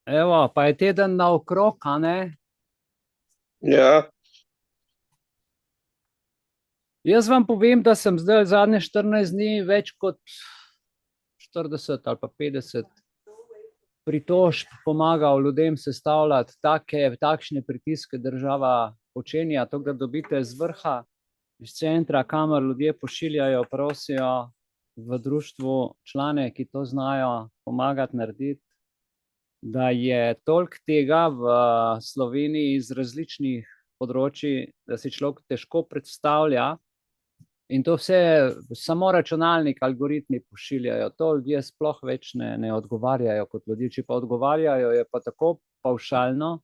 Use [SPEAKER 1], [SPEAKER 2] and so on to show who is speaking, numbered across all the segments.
[SPEAKER 1] Evo, pa je teden naokrog, a ne?
[SPEAKER 2] Ja,
[SPEAKER 1] Jaz vam povem, da sem zdaj zadnje 14 dni več kot 40 ali pa 50 pritožb pomagal ljudem sestavljati takšne pritiske država počenja, to, da dobite z vrha, iz centra, kamor ljudje pošiljajo, prosijo v društvu člane, ki to znajo pomagati narediti, da je toliko tega v Sloveniji iz različnih področji, da si človek težko predstavlja. In to vse samo računalnik, algoritmi pošiljajo. To ljudje sploh več ne odgovarjajo kot ljudje. Če pa odgovarjajo, je pa tako pavšalno,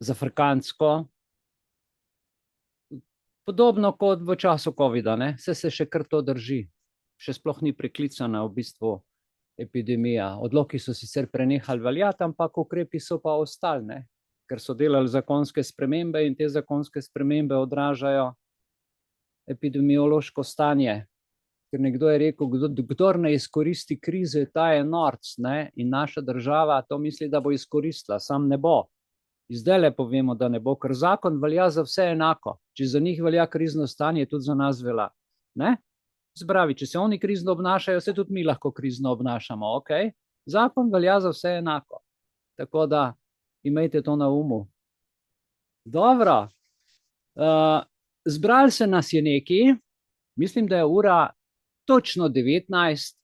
[SPEAKER 1] zafrkantsko, podobno kot v času covida, ne? Se še kar to drži. Še sploh ni preklicana v bistvu epidemija. Odloki so sicer prenehali veljati, ampak ukrepi so pa ostali, ne? Ker so delali zakonske spremembe in te zakonske spremembe odražajo epidemiološko stanje. Ker nekdo je rekel, kdor ne izkoristi krize, ta je norc, ne? In naša država to misli, da bo izkoristila, sam ne bo. Zdajle povemo, da ne bo, ker zakon velja za vse enako. Če za njih velja krizno stanje, tudi za nas velja. Ne? Zbravi, če se oni krizno obnašajo, se tudi mi lahko krizno obnašamo, ok? Zakon velja za vse enako. Tako da imejte to na umu. Dobro. Zbrali se nas je neki, mislim, da je ura točno 19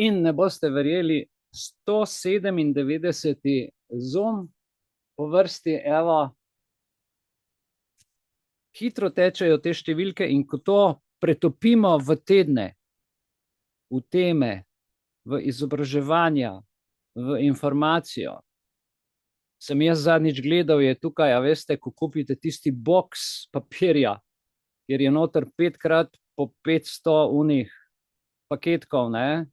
[SPEAKER 1] in ne boste verjeli, 197. Zoom po vrsti, evo, hitro tečejo te številke in ko to pretopimo v tedne, v teme, v izobraževanja, v informacijo. Sem jaz zadnjič gledal, je tukaj, a veste, ko kupite tisti boks papirja, kjer je noter 5x po 500 unih paketkov, ne?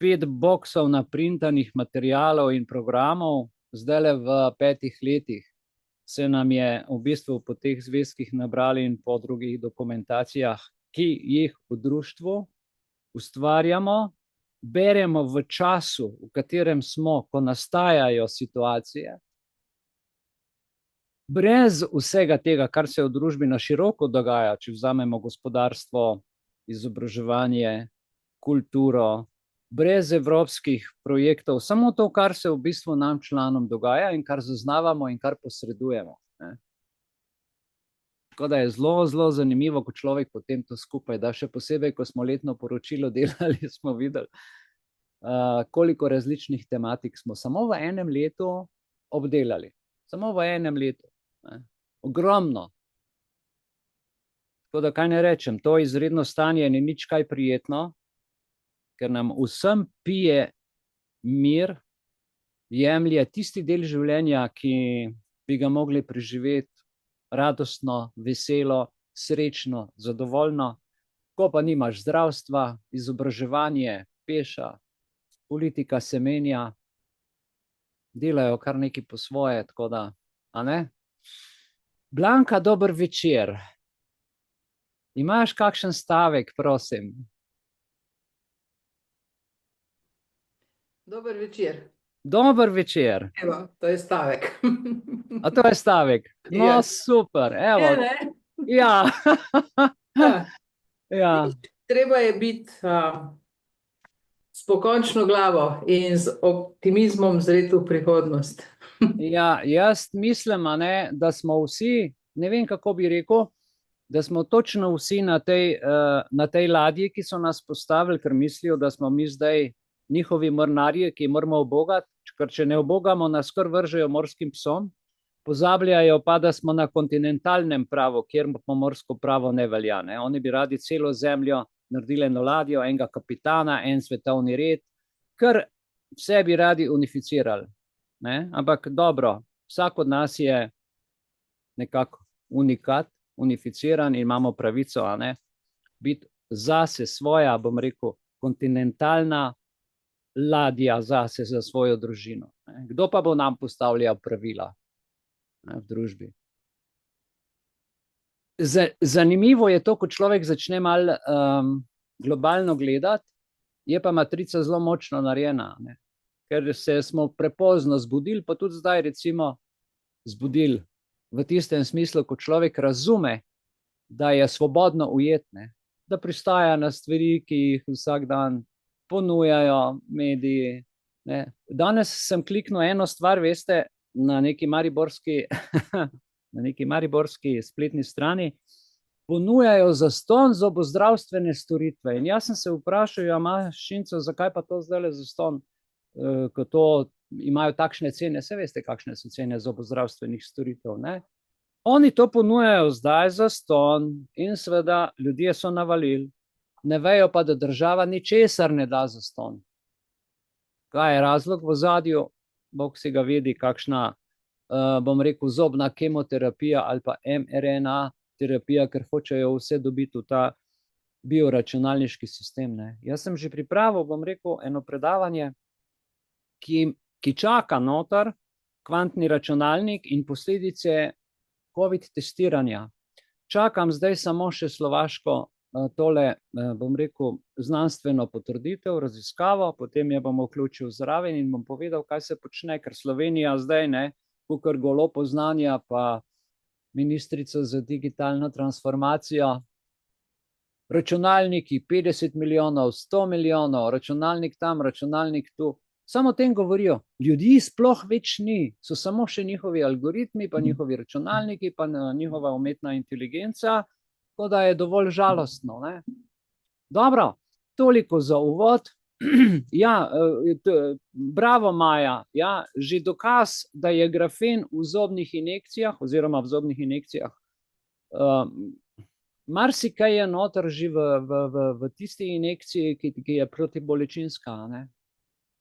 [SPEAKER 1] 5 boksov naprintanih materialov in programov, zdajle v 5 letih se nam je v bistvu po teh zvezkih nabrali in po drugih dokumentacijah, ki jih v društvu ustvarjamo, beremo v času, v katerem smo, ko nastajajo situacije, brez vsega tega, kar se v družbi na široko dogaja, če vzamemo gospodarstvo, izobraževanje, kulturo, brez evropskih projektov, samo to, kar se v bistvu nam članom dogaja in kar zaznavamo in kar posredujemo. Ne? Tako da je zelo, zelo zanimivo, ko človek potem to skupaj da, še posebej, ko smo letno poročilo delali, smo videli, koliko različnih tematik smo samo v enem letu obdelali. Samo v enem letu. Ne? Ogromno. Tako da kaj ne rečem, to izredno stanje ni nič kaj prijetno, ker nam vsem pije mir, jemlje tisti del življenja, ki bi ga mogli preživeti radostno, veselo, srečno, zadovoljno, ko pa nimaš zdravstva, izobraževanje, peša, politika se menja, delajo kar nekaj po svoje, tako da, a ne? Blanka, dober večer. Imaš kakšen stavek, prosim?
[SPEAKER 3] Dober večer.
[SPEAKER 1] Dober večer.
[SPEAKER 3] Evo, to je stavek.
[SPEAKER 1] A to je stavek? No,
[SPEAKER 3] Ja.
[SPEAKER 1] super, evo.
[SPEAKER 3] Je, ne?
[SPEAKER 1] Ja.
[SPEAKER 3] Ja.
[SPEAKER 1] Ja.
[SPEAKER 3] Treba je biti s pokončno glavo in z optimizmom zreti v prihodnost.
[SPEAKER 1] Ja, jaz mislim, a ne, da smo vsi, ne vem, kako bi rekel, da smo točno vsi na tej ladji, ki so nas postavili, ker mislijo, da smo mi zdaj njihovi mornarji, ki moramo obogati, ker če ne obogamo, nas kar vržejo morskim psom, pozabljajo pa, da smo na kontinentalnem pravu, kjer pomorsko pravo ne velja. Ne? Oni bi radi celo zemljo naredili eno ladjo, enega kapitana, en svetovni red, ker vse bi radi unificirali. Ne? Ampak dobro, vsak od nas je nekako unikat, unificiran in imamo pravico, a ne, biti zase svoja, bom rekel, kontinentalna ladja zase, za svojo družino. Ne? Kdo pa bo nam postavljal pravila, ne, v družbi? Zanimivo je to, ko človek začne malo globalno gledati, je pa matrica zelo močno narejena, ne? Ker smo prepozno zbudili, pa tudi zdaj recimo zbudili v tistem smislu, ko človek razume, da je svobodno ujet, ne? Da pristaja na stvari, ki jih vsak dan ponujajo mediji, ne? Danes sem kliknil eno stvar, veste, na neki mariborski na neki mariborski spletni strani, ponujajo zastonj zobozdravstvene storitve. In jaz sem se vprašal, ja, Šincev, zakaj pa to zdajle zastonj, ko to imajo takšne cene, se veste, kakšne so cene zobozdravstvenih storitev, ne? Oni to ponujajo zdaj zastonj in seveda ljudje so navalili, ne vejo pa, da država ničesar ne da zastonj. Kaj je razlog v ozadju? Bog si ga vedi, kakšna, bom rekel, zobna kemoterapija ali pa mRNA terapija, ker hočejo vse dobiti v ta bioračunalniški sistem, ne? Jaz sem že pripravil, bom rekel, eno predavanje, ki čaka noter kvantni računalnik in posledice COVID testiranja. Čakam zdaj samo še slovaško tole, bom rekel, znanstveno potrditev, raziskavo, potem je bom vključil zraven in bom povedal, kaj se počne, ker Slovenija zdaj, ne, kakor golo poznanja, pa ministrica za digitalno transformacijo, računalniki 50 milijonov, 100 milijonov, računalnik tam, računalnik tu, samo o tem govorijo. Ljudi sploh več ni, so samo še njihovi algoritmi, pa njihovi računalniki, pa njihova umetna inteligenca, tako da je dovolj žalostno, ne? Dobro, toliko za uvod. Ja, bravo, Maja, ja, že dokaz, da je grafen v zobnih injekcijah, oziroma v zobnih injekcijah, marsikaj je noter že v tisti injekciji, ki je protibolečinska, ne?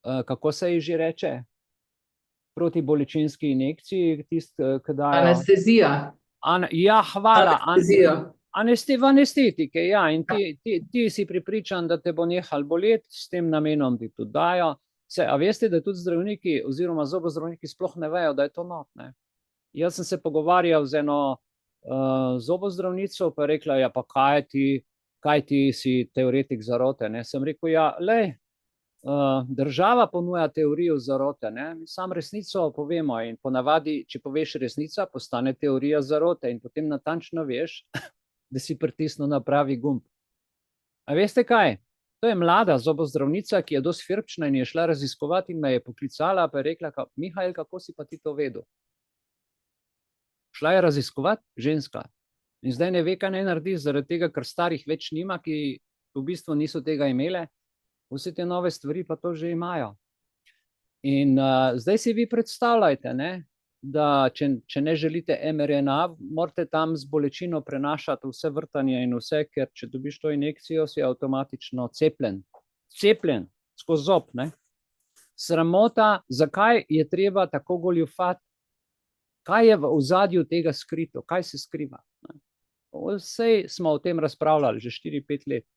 [SPEAKER 1] Kako se ji že reče? Protibolečinski injekciji, ki dajo...
[SPEAKER 3] Anestezija.
[SPEAKER 1] Ja, hvala.
[SPEAKER 3] Anestezijo.
[SPEAKER 1] V anestetike, ja, in ti si pripričan, da te bo nehal boleti, s tem namenom ti tudi dajo. A veste, da tudi zdravniki oziroma zobozdravniki sploh ne vejo, da je to not, ne? Jaz sem se pogovarjal z eno zobozdravnico, pa je rekla, ja, pa kaj ti si teoretik zarote, ne? Sem rekel, ja, lej, država ponuja teorijo zarote, ne? Mi sam resnico povemo in ponavadi, če poveš resnica, postane teorija zarote in potem natančno veš, da si pritisnil na pravi gumb. A veste kaj? To je mlada zobozdravnica, ki je dosti firčna in je šla raziskovati in me je poklicala, pa je rekla, Mihajl, kako si pa ti to vedel? Šla je raziskovati, ženska. In zdaj ne ve, kaj naj naredi, zaradi tega, ker starih več nima, ki v bistvu niso tega imele. Vse te nove stvari pa to že imajo. In zdaj si vi predstavljajte, ne, da če ne želite mRNA, morate tam z bolečino prenašati vse vrtanje in vse, ker če dobiš to injekcijo, si avtomatično cepljen. Cepljen, skozi zob, ne. Sramota, zakaj je treba tako goljufati? Kaj je v ozadju tega skrito? Kaj se skriva? Vsej smo o tem razpravljali že 4-5 let.